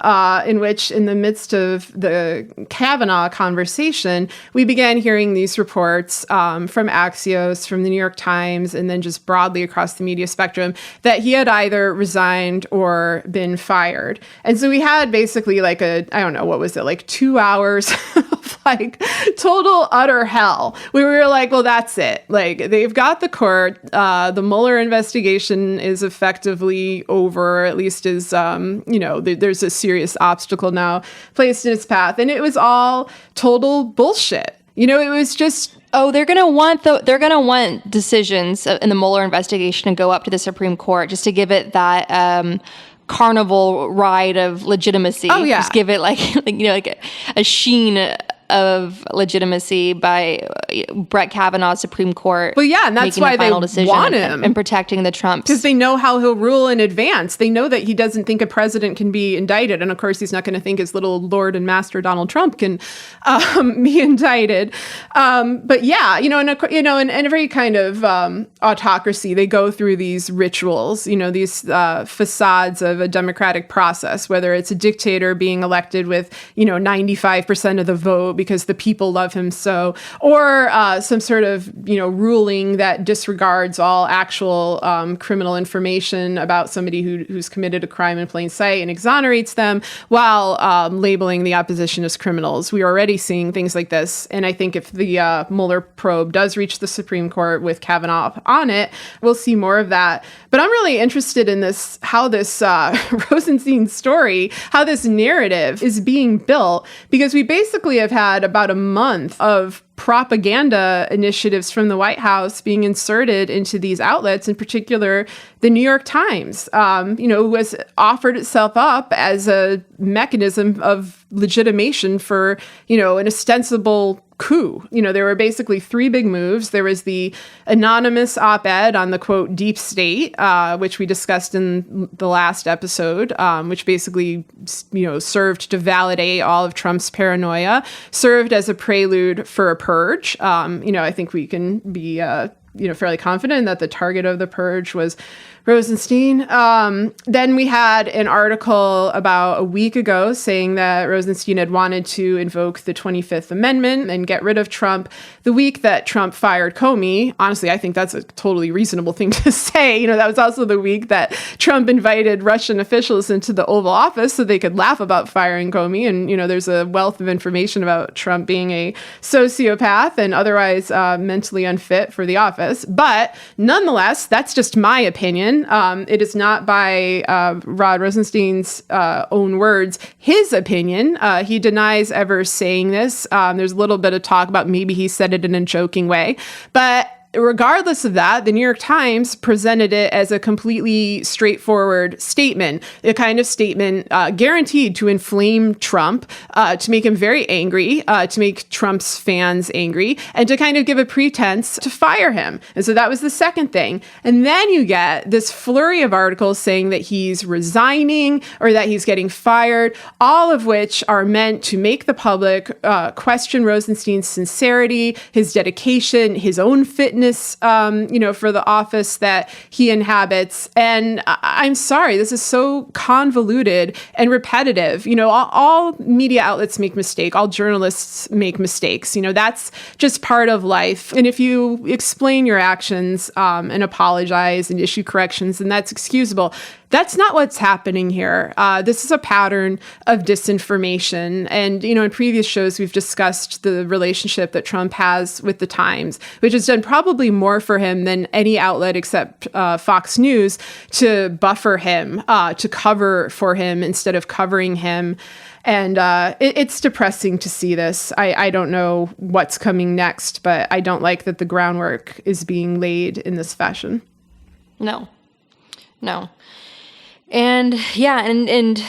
in which, in the midst of the Kavanaugh conversation, we began hearing these reports from Axios, from the New York Times, and then just broadly across the media spectrum, that he had either resigned or been fired. And so we had basically like 2 hours of like total utter hell. We were like, well, that's it. Like, they've got the court. The Mueller investigation is effectively over, at least as, there's a serious obstacle now placed in its path. And it was all total bullshit. It was just... Oh, they're gonna want decisions in the Mueller investigation to go up to the Supreme Court, just to give it that carnival ride of legitimacy. Oh yeah, just give it like a sheen of legitimacy by Brett Kavanaugh's Supreme Court. Well, yeah, and that's why they want him and protecting the Trumps, because they know how he'll rule in advance. They know that he doesn't think a president can be indicted, and of course, he's not going to think his little Lord and Master Donald Trump can be indicted. But yeah, in every kind of autocracy, they go through these rituals, these facades of a democratic process, whether it's a dictator being elected with 95% of the vote because the people love him so, or some sort of ruling that disregards all actual criminal information about somebody who's committed a crime in plain sight and exonerates them while labeling the opposition as criminals. We are already seeing things like this, and I think if the Mueller probe does reach the Supreme Court with Kavanaugh on it, we'll see more of that. But I'm really interested in this, how this Rosenstein story, how this narrative is being built, because we basically have had about a month of propaganda initiatives from the White House being inserted into these outlets, in particular the New York Times, was offered itself up as a mechanism of legitimation for, an ostensible coup. There were basically three big moves. There was the anonymous op-ed on the, quote, deep state, which we discussed in the last episode, which basically, served to validate all of Trump's paranoia, served as a prelude for a purge. I think we can be, fairly confident that the target of the purge was Rosenstein. Then we had an article about a week ago saying that Rosenstein had wanted to invoke the 25th Amendment and get rid of Trump the week that Trump fired Comey. Honestly, I think that's a totally reasonable thing to say. That was also the week that Trump invited Russian officials into the Oval Office so they could laugh about firing Comey. And, there's a wealth of information about Trump being a sociopath and otherwise mentally unfit for the office. But nonetheless, that's just my opinion. It is not by Rod Rosenstein's own words, his opinion. He denies ever saying this. There's a little bit of talk about maybe he said it in a joking way. But regardless of that, the New York Times presented it as a completely straightforward statement, a kind of statement guaranteed to inflame Trump, to make him very angry, to make Trump's fans angry, and to kind of give a pretense to fire him. And so that was the second thing. And then you get this flurry of articles saying that he's resigning or that he's getting fired, all of which are meant to make the public question Rosenstein's sincerity, his dedication, his own fitness, for the office that he inhabits. And I'm sorry, this is so convoluted and repetitive. All media outlets make mistakes. All journalists make mistakes. That's just part of life. And if you explain your actions and apologize and issue corrections, then that's excusable. That's not what's happening here. This is a pattern of disinformation. And, in previous shows, we've discussed the relationship that Trump has with the Times, which has done probably more for him than any outlet except Fox News to buffer him, to cover for him instead of covering him. And it's depressing to see this. I don't know what's coming next, but I don't like that the groundwork is being laid in this fashion. No. And yeah, and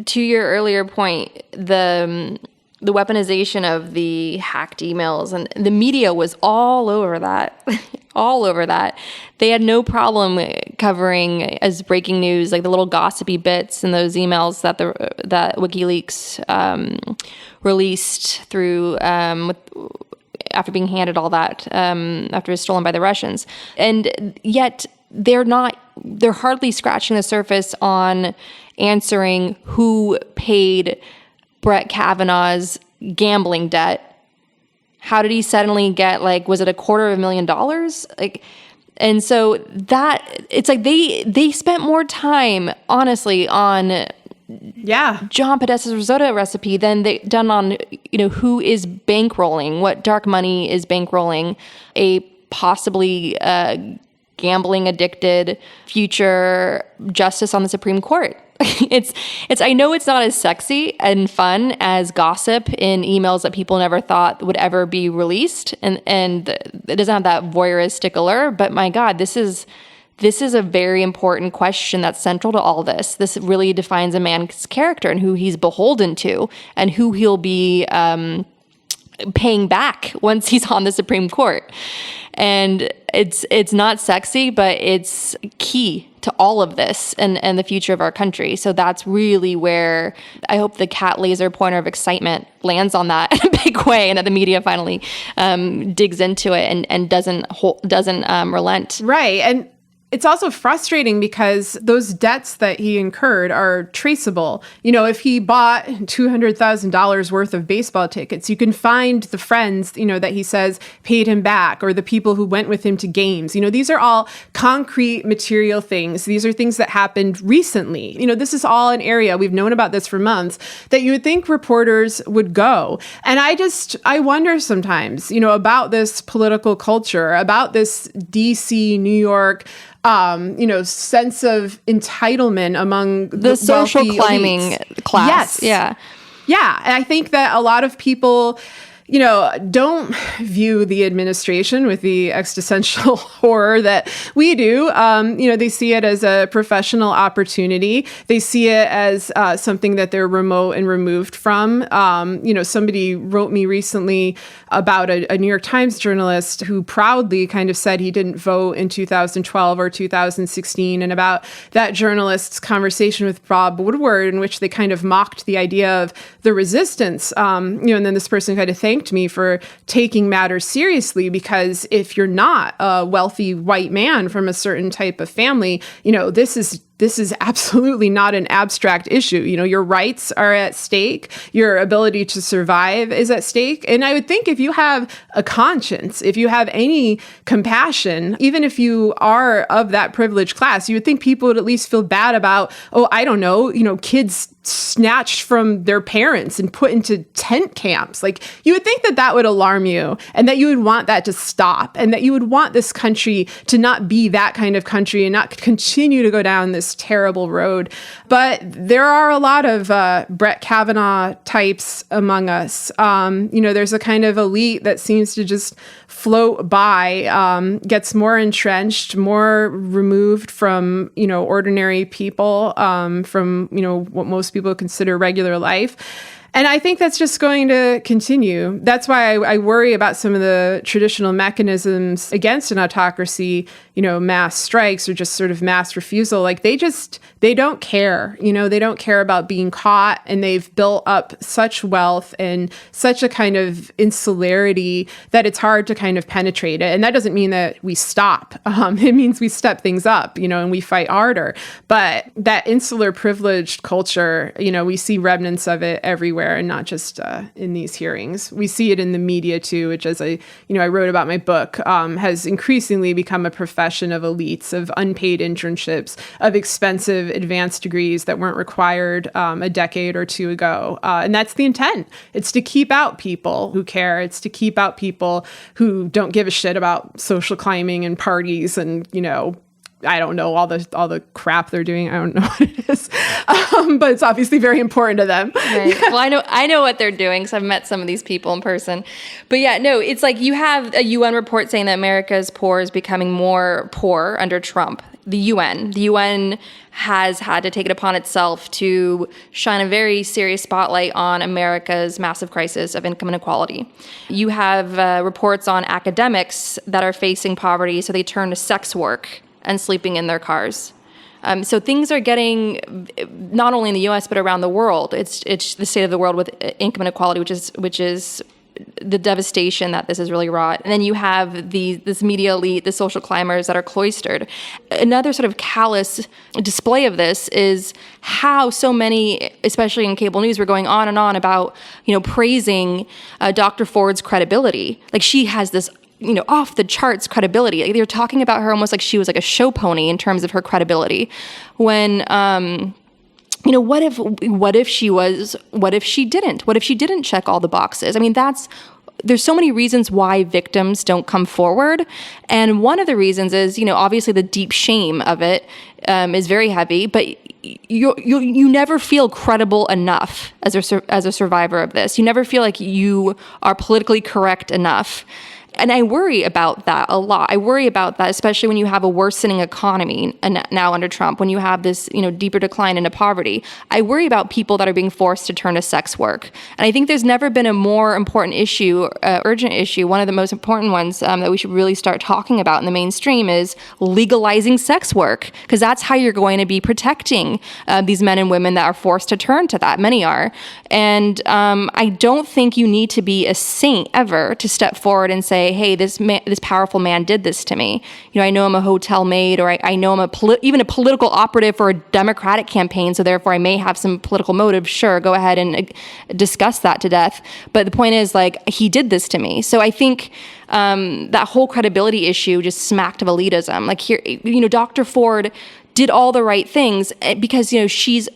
to your earlier point, the weaponization of the hacked emails, and the media was all over that, all over that. They had no problem covering as breaking news, like the little gossipy bits in those emails that that WikiLeaks released through after being handed all that after it was stolen by the Russians, and yet they're hardly scratching the surface on answering who paid Brett Kavanaugh's gambling debt. How did he suddenly get, was it $250,000? And so that, it's like they spent more time, honestly, on John Podesta's risotto recipe than they done on, who is bankrolling, what dark money is bankrolling a possibly gambling addicted future justice on the Supreme Court. It's I know it's not as sexy and fun as gossip in emails that people never thought would ever be released, and it doesn't have that voyeuristic allure, but my God, this is a very important question that's central to all this. This really defines a man's character and who he's beholden to and who he'll be paying back once he's on the Supreme Court. And it's not sexy, but it's key to all of this and the future of our country. So that's really where I hope the cat laser pointer of excitement lands on that in a big way, and that the media finally digs into it and doesn't relent. Right. And it's also frustrating because those debts that he incurred are traceable. If he bought $200,000 worth of baseball tickets, you can find the friends, that he says paid him back, or the people who went with him to games. These are all concrete material things. These are things that happened recently. This is all an area, we've known about this for months, that you would think reporters would go. And I wonder sometimes, about this political culture, about this DC, New York, sense of entitlement among the social wealthy climbing elites. class. Yes. Yeah. And I think that a lot of people, don't view the administration with the existential horror that we do. They see it as a professional opportunity. They see it as something that they're remote and removed from. Somebody wrote me recently about a New York Times journalist who proudly kind of said he didn't vote in 2012 or 2016, and about that journalist's conversation with Bob Woodward, in which they kind of mocked the idea of the resistance. And then this person kind of thanked me for taking matters seriously, because if you're not a wealthy white man from a certain type of family, this is absolutely not an abstract issue. Your rights are at stake. Your ability to survive is at stake. And I would think if you have a conscience, if you have any compassion, even if you are of that privileged class, you would think people would at least feel bad about, kids snatched from their parents and put into tent camps. Like, you would think that would alarm you, and that you would want that to stop, and that you would want this country to not be that kind of country and not continue to go down this terrible road. But there are a lot of Brett Kavanaugh types among us. There's a kind of elite that seems to just float by, gets more entrenched, more removed from, ordinary people, from, what most people consider regular life. And I think that's just going to continue. That's why I worry about some of the traditional mechanisms against an autocracy, mass strikes or just sort of mass refusal. Like, they don't care. They don't care about being caught, and they've built up such wealth and such a kind of insularity that it's hard to kind of penetrate it. And that doesn't mean that we stop. It means we step things up, and we fight harder. But that insular privileged culture, we see remnants of it everywhere. And not just in these hearings. We see it in the media too, which, as I wrote about my book, has increasingly become a profession of elites, of unpaid internships, of expensive advanced degrees that weren't required a decade or two ago. And that's the intent. It's to keep out people who care. It's to keep out people who don't give a shit about social climbing and parties and, I don't know, all the crap they're doing. I don't know what it is, but it's obviously very important to them. Right. Well, I know what they're doing because I've met some of these people in person. But yeah, no, it's like you have a UN report saying that America's poor is becoming more poor under Trump. The UN has had to take it upon itself to shine a very serious spotlight on America's massive crisis of income inequality. You have reports on academics that are facing poverty, so they turn to sex work and sleeping in their cars. So things are getting, not only in the U.S., but around the world. It's the state of the world with income inequality, which is the devastation that this has really wrought. And then you have this media elite, the social climbers that are cloistered. Another sort of callous display of this is how so many, especially in cable news, were going on and on about, praising Dr. Ford's credibility. Like, she has this off the charts credibility. Like, they're talking about her almost like she was like a show pony in terms of her credibility. When, what if she didn't check all the boxes? I mean, there's so many reasons why victims don't come forward. And one of the reasons is, obviously the deep shame of it is very heavy, but you never feel credible enough as a survivor of this. You never feel like you are politically correct enough. And I worry about that a lot. I worry about that, especially when you have a worsening economy now under Trump, when you have this, deeper decline into poverty. I worry about people that are being forced to turn to sex work. And I think there's never been a more important issue, urgent issue. One of the most important ones that we should really start talking about in the mainstream is legalizing sex work, because that's how you're going to be protecting these men and women that are forced to turn to that. Many are. And I don't think you need to be a saint ever to step forward and say, hey, this powerful man did this to me. I know I'm a hotel maid, or I know I'm even a political operative for a Democratic campaign, so therefore I may have some political motive. Sure, go ahead and discuss that to death. But the point is, like, he did this to me. So I think that whole credibility issue just smacked of elitism. Like, here, Dr. Ford did all the right things because, she's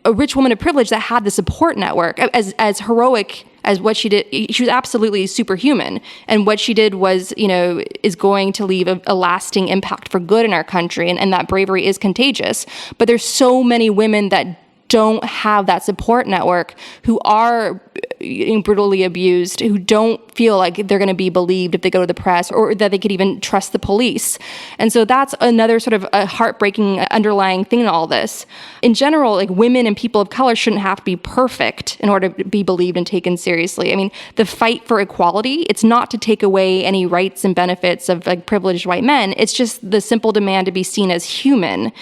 a rich woman of privilege that had the support network. As heroic as what she did, she was absolutely superhuman. And what she did was, is going to leave a lasting impact for good in our country. And that bravery is contagious. But there's so many women that don't have that support network, who are brutally abused, who don't feel like they're going to be believed if they go to the press, or that they could even trust the police. And so that's another sort of a heartbreaking underlying thing in all this. In general, like, women and people of color shouldn't have to be perfect in order to be believed and taken seriously. I mean, the fight for equality, it's not to take away any rights and benefits of like privileged white men. It's just the simple demand to be seen as human.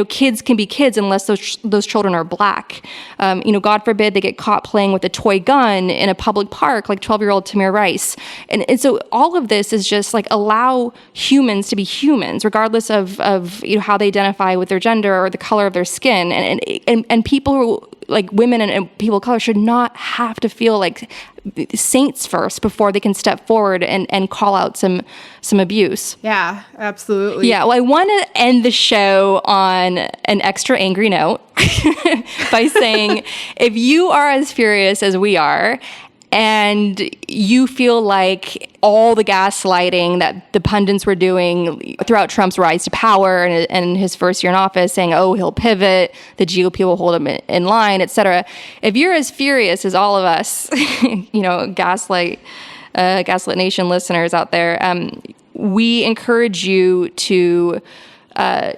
Kids can be kids unless those children are black. God forbid they get caught playing with a toy gun in a public park, like 12-year-old Tamir Rice. And so all of this is just like, allow humans to be humans, regardless of how they identify with their gender or the color of their skin. And people who, like, women and people of color should not have to feel like saints first before they can step forward and call out some abuse. Yeah, absolutely. Yeah, well, I want to end the show on an extra angry note by saying, if you are as furious as we are, and you feel like all the gaslighting that the pundits were doing throughout Trump's rise to power and his first year in office, saying, oh, he'll pivot, the GOP will hold him in line, etc. If you're as furious as all of us, Gaslit Nation listeners out there, we encourage you to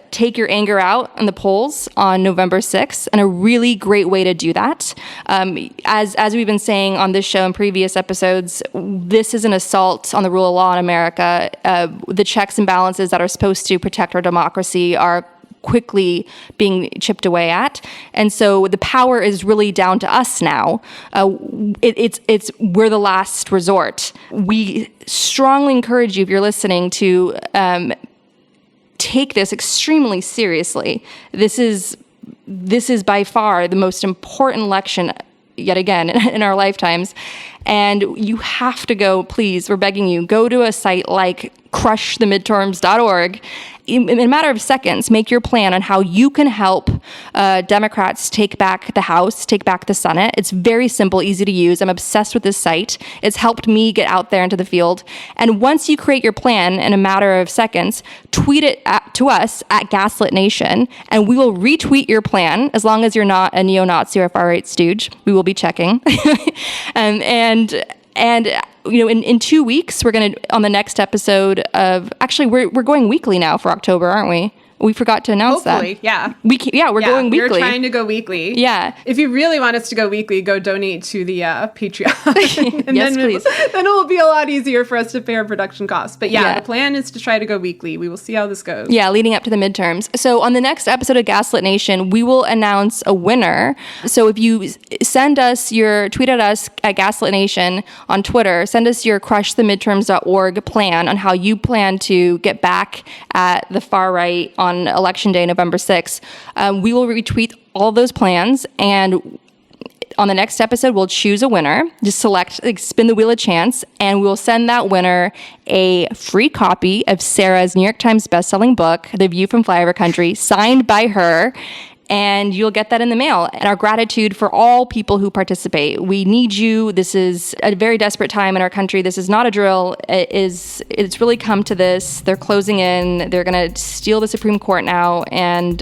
take your anger out in the polls on November 6th, and a really great way to do that. As we've been saying on this show in previous episodes, this is an assault on the rule of law in America. The checks and balances that are supposed to protect our democracy are quickly being chipped away at. And so the power is really down to us now. We're the last resort. We strongly encourage you, if you're listening, to take this extremely seriously. This is by far the most important election, yet again, in our lifetimes. And you have to go, please, we're begging you, go to a site like crushthemidterms.org. In a matter of seconds, make your plan on how you can help Democrats take back the House, take back the Senate. It's very simple, easy to use. I'm obsessed with this site. It's helped me get out there into the field. And once you create your plan in a matter of seconds, tweet it to us at Gaslit Nation, and we will retweet your plan, as long as you're not a neo-Nazi or a far-right stooge. We will be checking. And in 2 weeks, we're going to, on the next episode of, actually, we're going weekly now for October, aren't we? We forgot to announce Hopefully, that. We're going weekly. We're trying to go weekly. Yeah. If you really want us to go weekly, go donate to the Patreon. And yes, please. Then it will be a lot easier for us to pay our production costs. But the plan is to try to go weekly. We will see how this goes. Yeah, leading up to the midterms. So on the next episode of Gaslit Nation, we will announce a winner. So if you tweet at us at Gaslit Nation on Twitter, send us your crushthemidterms.org plan on how you plan to get back at the far right on Election Day, November 6th. We will retweet all those plans, and on the next episode, we'll choose a winner. Just spin the wheel of chance, and we'll send that winner a free copy of Sarah's New York Times bestselling book, The View from Flyover Country, signed by her. And you'll get that in the mail. And our gratitude for all people who participate. We need you. This is a very desperate time in our country. This is not a drill. It's really come to this. They're closing in. They're going to steal the Supreme Court now. And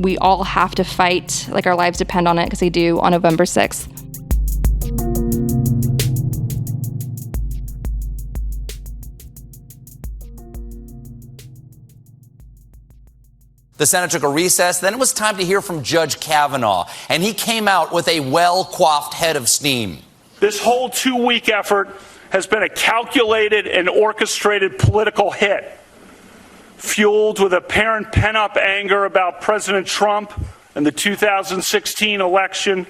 we all have to fight like our lives depend on it, because they do, on November 6th. The Senate took a recess. Then it was time to hear from Judge Kavanaugh, and he came out with a well-coiffed head of steam. This whole 2-week effort has been a calculated and orchestrated political hit, fueled with apparent pent-up anger about President Trump and the 2016 election,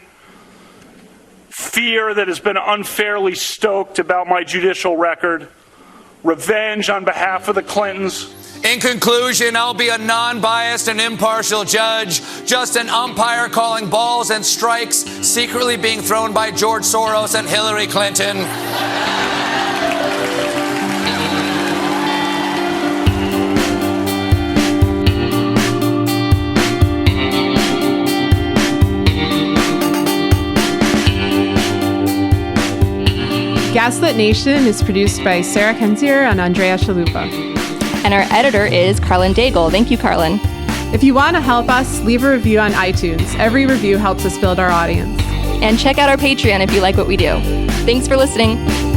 fear that has been unfairly stoked about my judicial record, revenge on behalf of the Clintons. In conclusion, I'll be a non-biased and impartial judge, just an umpire calling balls and strikes secretly being thrown by George Soros and Hillary Clinton. Gaslit Nation is produced by Sarah Kenzier and Andrea Chalupa. And our editor is Carlin Daigle. Thank you, Carlin. If you want to help us, leave a review on iTunes. Every review helps us build our audience. And check out our Patreon if you like what we do. Thanks for listening.